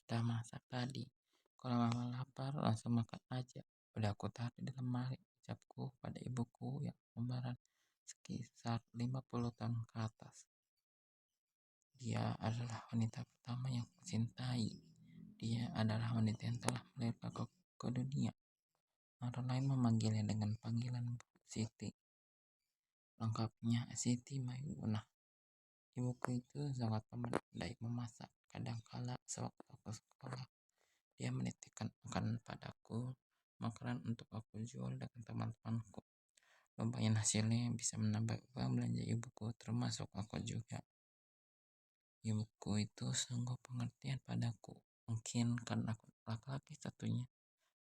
sudah masak tadi. Kalau mama lapar, langsung makan aja. Udah aku taruh di lemari, ucapku pada ibuku yang umurnya sekitar 50 tahun ke atas. Dia adalah wanita pertama yang kucintai. Dia adalah wanita yang telah melahirkan ke dunia. Orang lain memanggilnya dengan panggilan Bu Siti. Lengkapnya Siti Maimunah. Ibuku itu sangat pandai memasak. Kadangkala sewaktu aku sekolah, dia menitipkan makanan padaku, makanan untuk aku jual dengan teman-temanku. Lumayan hasilnya bisa menambah uang belanja ibuku, termasuk aku juga. Ibuku itu sungguh pengertian padaku. Mungkin karena aku laki-laki satunya,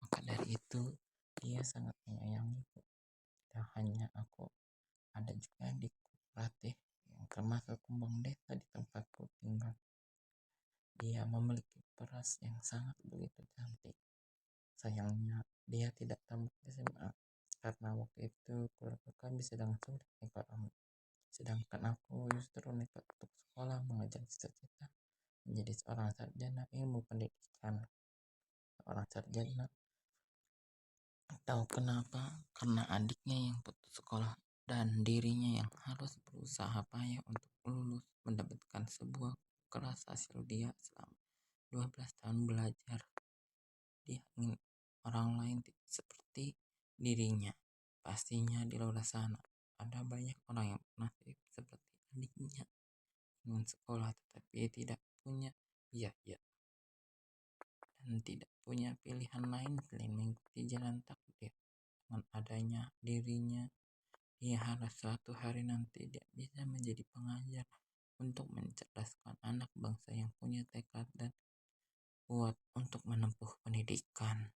maka dari itu dia sangat menyayangiku. Tidak hanya aku, ada juga di kooperatif yang termasuk kembang desa di tempatku tinggal. Dia memiliki beras yang sangat begitu cantik. Sayangnya dia tidak tamat SMA karena waktu itu keluarga kami sedang sulit ekonomi. Sedangkan aku justru nekat untuk sekolah mengejar cita-cita menjadi seorang sarjana ilmu pendidikan. Seorang sarjana. Tahu kenapa? Karena adiknya yang putus sekolah dan dirinya yang harus berusaha payah untuk lulus mendapatkan sebuah keras hasil dia selama 12 tahun belajar. Dia ingin orang lain seperti dirinya. Pastinya di luar sana ada banyak orang yang nasib seperti adiknya, ingin sekolah tetapi tidak punya biaya dan tidak punya pilihan lain selain mengikuti jalan takdir. Dengan adanya dirinya, dia harap suatu hari nanti dia bisa menjadi pengajar untuk mencerdaskan anak bangsa yang punya tekad dan kuat untuk menempuh pendidikan.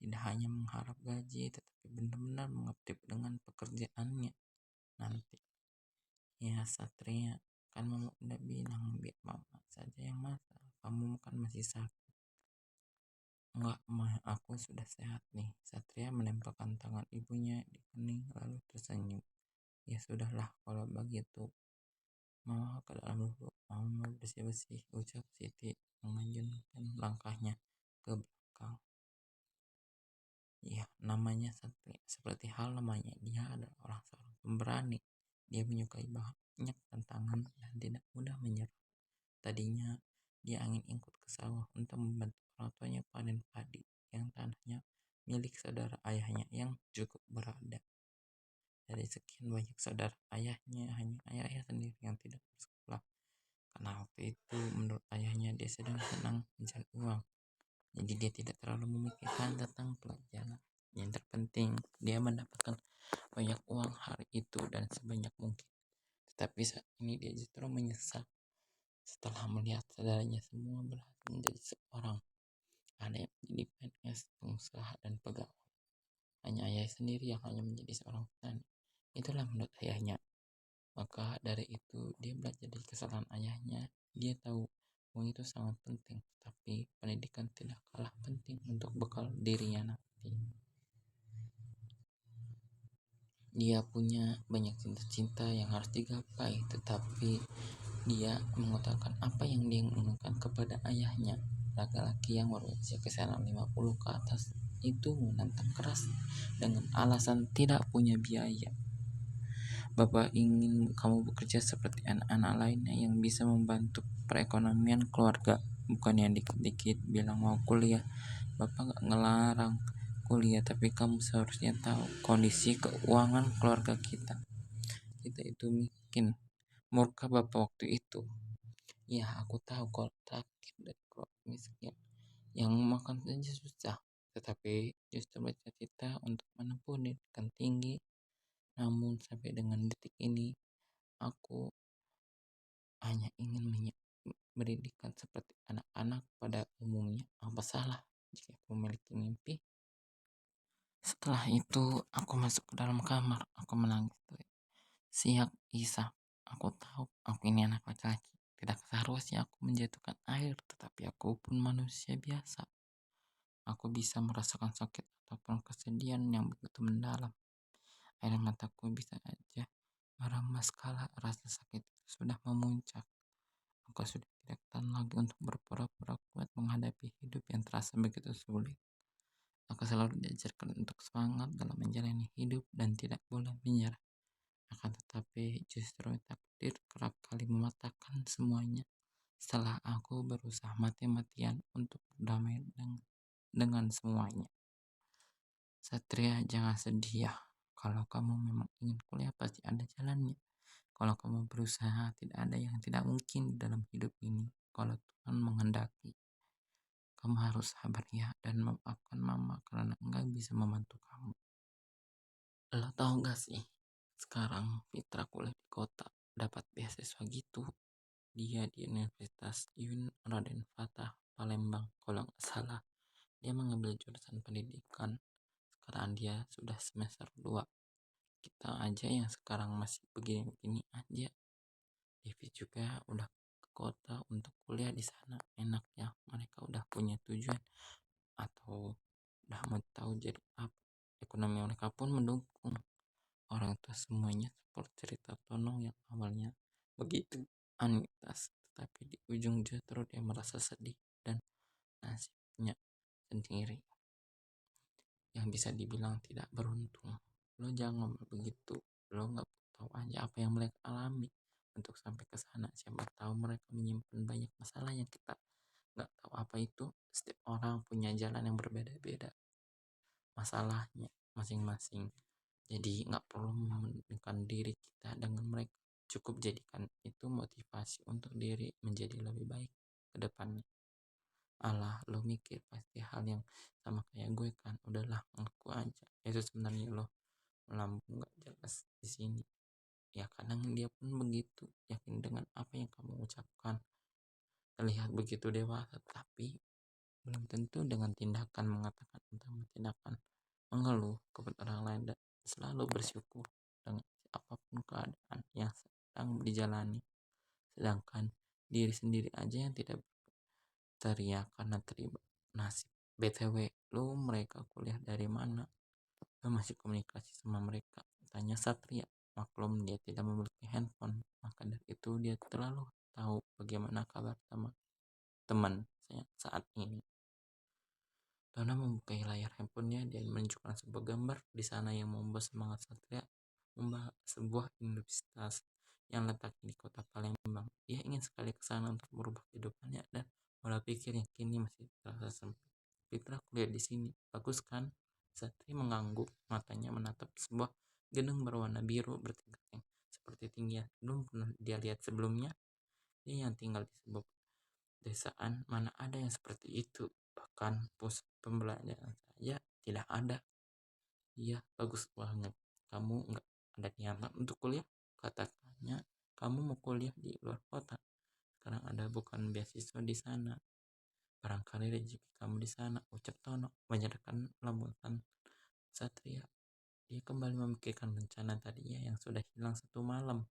Tidak hanya mengharap gaji, tetapi benar-benar mengabdi dengan pekerjaannya nanti. Ya Satria, kan mama udah bilang biar mama saja yang masak. Kamu kan masih sakit. Enggak, mah aku sudah sehat nih. Satria menempelkan tangan ibunya di kening lalu tersenyum. Ya sudahlah kalau begitu. Mama ke dalam dulu. Mama bersih-bersih, ucap Siti menganjurkan langkahnya ke belakang. Ya, namanya Satria. Seperti hal namanya, dia adalah seorang pemberani. Dia menyukai banyak tantangan dan tidak mudah menyerah. Tadinya dia ingin ikut ke sawah untuk membantu orang tuanya panen padi yang tanahnya milik saudara ayahnya yang cukup berada. Dari sekian banyak saudara ayahnya, hanya ayah sendiri yang tidak bersekolah. Karena waktu itu menurut ayahnya dia sedang senang mencari uang. Jadi dia tidak terlalu memikirkan tentang pelajaran. Yang terpenting dia mendapatkan banyak uang hari itu dan sebanyak mungkin. Tetapi saat ini dia justru menyesal setelah melihat saudaranya semua berhasil menjadi seorang. Ada yang menjadi PNS, pengusaha dan pegawai. Hanya ayah sendiri yang hanya menjadi seorang petani. Itulah menurut ayahnya. Maka dari itu dia belajar dari kesalahan ayahnya. Dia tahu uang itu sangat penting, tapi pendidikan tidak kalah penting untuk bekal dirinya nanti. Dia punya banyak cinta-cinta yang harus digapai, tetapi dia mengutarakan apa yang dia inginkan kepada ayahnya. Laki-laki yang berusia kisaran 50 ke atas itu menantang keras dengan alasan tidak punya biaya. Bapak ingin kamu bekerja seperti anak-anak lainnya yang bisa membantu perekonomian keluarga, bukan yang dikit-dikit bilang mau kuliah. Bapak gak ngelarang kuliah, tapi kamu seharusnya tahu kondisi keuangan keluarga kita. Kita itu miskin. Murka bapak waktu itu. Ya aku tahu kalau sakit dan keluarga miskin yang makan saja susah, tetapi justru bercita-cita untuk menempuh pendidikan tinggi. Namun sampai dengan detik ini aku hanya ingin pendidikan seperti anak-anak pada umumnya. Apa salah jika aku memiliki mimpi? Setelah itu aku masuk ke dalam kamar. Aku menangis. Siap Isa, aku tahu aku ini anak laki-laki. Tidak seharusnya aku menjatuhkan air, tetapi aku pun manusia biasa. Aku bisa merasakan sakit ataupun kesedihan yang begitu mendalam. Air mataku bisa aja meremas kala rasa sakit itu sudah memuncak. Aku sudah tidak tahan lagi untuk berpura-pura kuat menghadapi hidup yang terasa begitu sulit. Aku selalu diajarkan untuk semangat dalam menjalani hidup dan tidak boleh menyerah. Akan tetapi justru takdir kerap kali mematahkan semuanya setelah aku berusaha mati-matian untuk berdamai dengan semuanya. Satria, jangan sedih ya. Kalau kamu memang ingin kuliah pasti ada jalannya. Kalau kamu berusaha, tidak ada yang tidak mungkin dalam hidup ini. Kalau Tuhan menghendaki, kamu harus sabar ya dan memaafkan mama karena enggak bisa membantu kamu. Lo tau gak sih, sekarang Fitra kuliah di kota, dapat beasiswa gitu. Dia di Universitas Raden Fatah, Palembang, kalau nggak salah. Dia mengambil jurusan pendidikan. Sekarang dia sudah semester 2. Kita aja yang sekarang masih begini-begini aja. Devi juga udah ke kota untuk kuliah di sana. Enak ya, mereka udah punya tujuan atau udah mau tahu jadi apa. Ekonomi mereka pun mendukung. Orang tua semuanya support cerita Tono yang awalnya begitu anitas, tetapi di ujung justru dia merasa sedih dan nasibnya sendiri yang bisa dibilang tidak beruntung. Lo jangan ngomong begitu, lo nggak tahu aja apa yang mereka alami untuk sampai ke sana. Siapa tahu mereka menyimpan banyak masalah yang kita nggak tahu apa itu. Setiap orang punya jalan yang berbeda-beda masalahnya masing-masing. Jadi nggak perlu membandingkan diri kita dengan mereka. Cukup jadikan itu motivasi untuk diri menjadi lebih baik ke depannya. Alah, lo mikir pasti hal yang sama kayak gue kan. Udahlah, ngaku aja. Itu sebenarnya lo melambung nggak jelas di sini. Ya kadang dia pun begitu, yakin dengan apa yang kamu ucapkan. Terlihat begitu dewasa, tapi belum tentu dengan tindakan mengatakan utama tindakan mengeluh kepada orang lain dan selalu bersyukur dengan apapun keadaan yang sedang dijalani. Sedangkan diri sendiri aja yang tidak teriak karena terlibat nasib. BTW, lu mereka kuliah dari mana? Lu masih komunikasi sama mereka? Tanya Satria. Maklum dia tidak memiliki handphone, maka dari itu dia terlalu tahu bagaimana kabar teman saya saat ini. Dona membuka layar handphonenya dan menunjukkan sebuah gambar di sana yang membawa semangat Satria membahas sebuah universitas yang letaknya di kota Palembang. Dia ingin sekali ke sana untuk merubah kehidupannya dan pola pikir yang kini masih terasa sempit. Fitra kuliah di sini, bagus kan? Satria mengangguk, matanya menatap sebuah gedung berwarna biru bertingkat yang seperti tinggi belum pernah dia lihat sebelumnya. Dia yang tinggal di sebuah desaan mana ada yang seperti itu, bahkan pusat pembelajaran saja tidak ada. Iya, bagus banget. Kamu nggak ada niatan untuk kuliah? Katakannya kamu mau kuliah di luar kota. Sekarang ada bukan beasiswa di sana. Barangkali rezeki kamu di sana. Ucap Tono menyerahkan lambutan Satria. Dia kembali memikirkan rencana tadinya yang sudah hilang satu malam.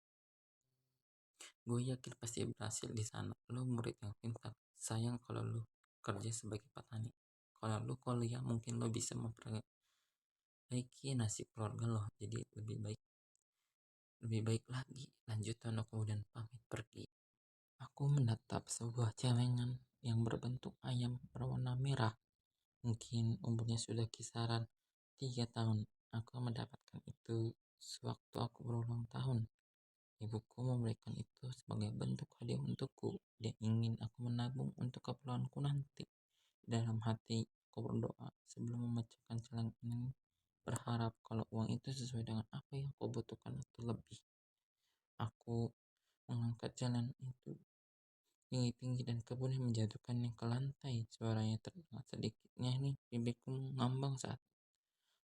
Gue yakin pasti berhasil di sana. Lo murid yang pintar. Sayang kalau lo kerja sebagai petani. Kalau lo kuliah mungkin lo bisa memperbaiki nasib keluarga lo jadi lebih baik lagi. Lanjut Tono kemudian pamit pergi. Aku menatap sebuah celengan yang berbentuk ayam berwarna merah. Mungkin umurnya sudah kisaran 3 tahun. Aku mendapatkan itu sewaktu aku berulang tahun. Ibuku memberikan itu sebagai bentuk hadiah untukku. Dia ingin aku menabung untuk keperluanku nanti. Dalam hati, aku berdoa sebelum memecahkan celengan ini, berharap kalau uang itu sesuai dengan apa yang aku butuhkan atau lebih. Aku mengangkat jalan itu tinggi-tinggi dan kemudian menjatuhkannya ke lantai. Suaranya terdengar sedikitnya nih, bibirku mengambang saat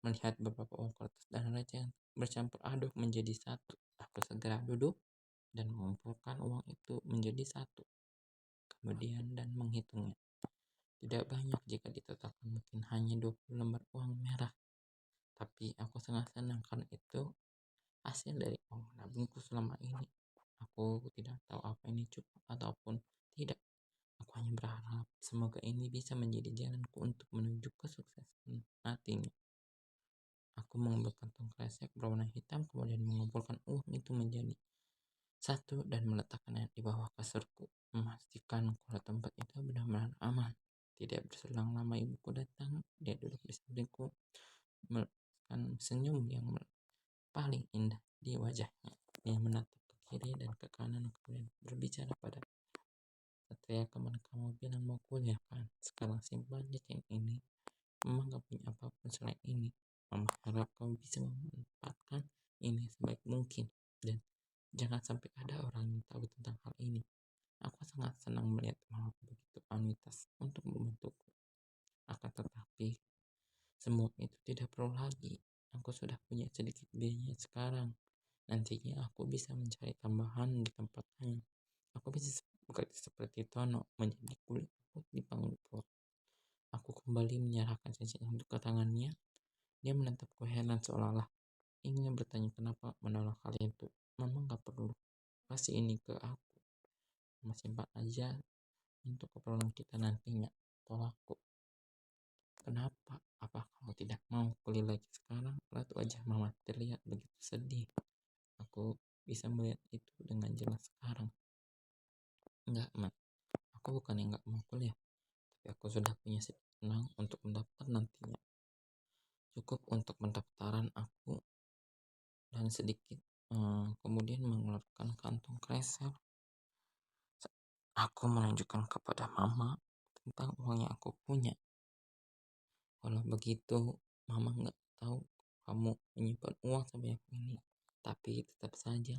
melihat beberapa uang kertas dan receh yang bercampur aduk menjadi satu. Aku segera duduk dan mengumpulkan uang itu menjadi satu. Kemudian dan menghitungnya. Tidak banyak jika ditotalkan, mungkin hanya 20 lembar uang merah. Tapi aku sangat senang karena itu hasil dari uang menabungku selama ini. Aku tidak tahu apa ini cukup ataupun tidak. Aku hanya berharap semoga ini bisa menjadi jalanku untuk menuju kesuksesan nantinya. Aku mengambil kantong kresek berwarna hitam kemudian mengumpulkan uang itu menjadi satu dan meletakkannya di bawah kasurku, memastikan kalau tempat itu benar-benar aman. Tidak berselang lama ibuku datang, dia duduk di sampingku, melukiskan senyum yang paling indah di wajahnya. Dia menatap ke kiri dan ke kanan, kemudian berbicara pada Satria, kemana kamu bilang mau kuliah kan? Sekarang simpan ceng ini. Mama gak punya apapun selain ini. Mama harap kamu bisa memanfaatkan ini sebaik mungkin. Dan jangan sampai ada orang yang tahu tentang hal ini. Aku sangat senang melihat mama begitu antusias untuk membantuku. Akan tetapi, semua itu tidak perlu lagi. Aku sudah punya sedikit biaya sekarang. Nantinya aku bisa mencari tambahan di tempat lain. Aku bisa bekerja seperti Tono, menjadi kulit di panggung pot. Aku kembali menyerahkan cincin itu ke tangannya. Dia menatapku heran seolah-olah ingin bertanya kenapa menolak hal itu. Mama gak perlu kasih ini ke aku. Mama simpan aja untuk keperluan kita nantinya. Tolakku. Kenapa? Apa kamu tidak mau kuliah lagi sekarang? Lihat wajah mama terlihat begitu sedih. Aku bisa melihat itu dengan jelas sekarang. Enggak, Ma. Aku bukan yang gak mau kuliah. Tapi aku sudah punya sedikit tenang untuk mendaftar nantinya. Cukup untuk pendaftaran aku dan sedikit kemudian mengeluarkan kantong kresek. Aku menunjukkan kepada mama tentang uang yang aku punya. Kalau begitu, mama nggak tahu kamu menyimpan uang sebanyak ini. Tapi tetap saja,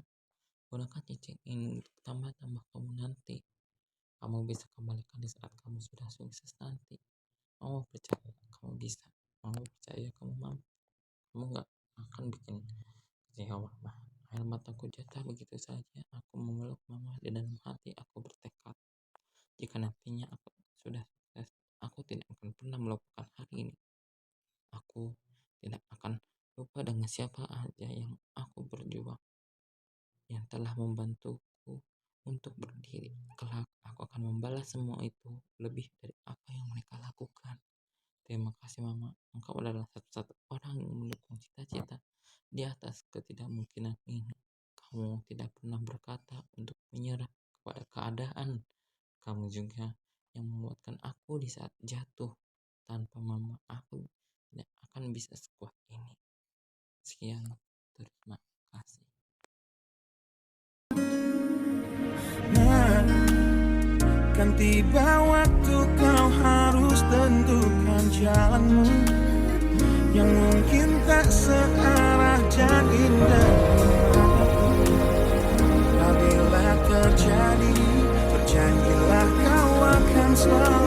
gunakan cincin ini untuk tambah-tambah kamu nanti. Kamu bisa kembalikan di saat kamu sudah sukses nanti. Mama percaya kamu bisa. Mama percaya kamu mampu. Kamu nggak akan bikin kecewa. Air mataku jatuh begitu saja. Aku memeluk mama di dalam hati. Aku bertekad, jika nantinya aku sudah sukses, aku tidak akan pernah melupakan hari ini. Aku tidak akan lupa dengan siapa aja yang aku berjuang, yang telah membantuku untuk berdiri. Kelak aku akan membalas semua itu lebih dari apa yang mereka lakukan. Terima kasih Mama, engkau adalah satu-satu orang yang mendukung cita-cita di atas ketidakmungkinan ini. Kamu tidak pernah berkata untuk menyerah kepada keadaan. Kamu juga yang menguatkan aku di saat jatuh. Tanpa Mama, aku tidak akan bisa sekuat ini. Sekian, terima kasih. Nah, kan tiba waktu kau harus tentukan jalanmu yang mungkin tak searah dan indah. Apabila terjadi, berjanjilah kau akan selalu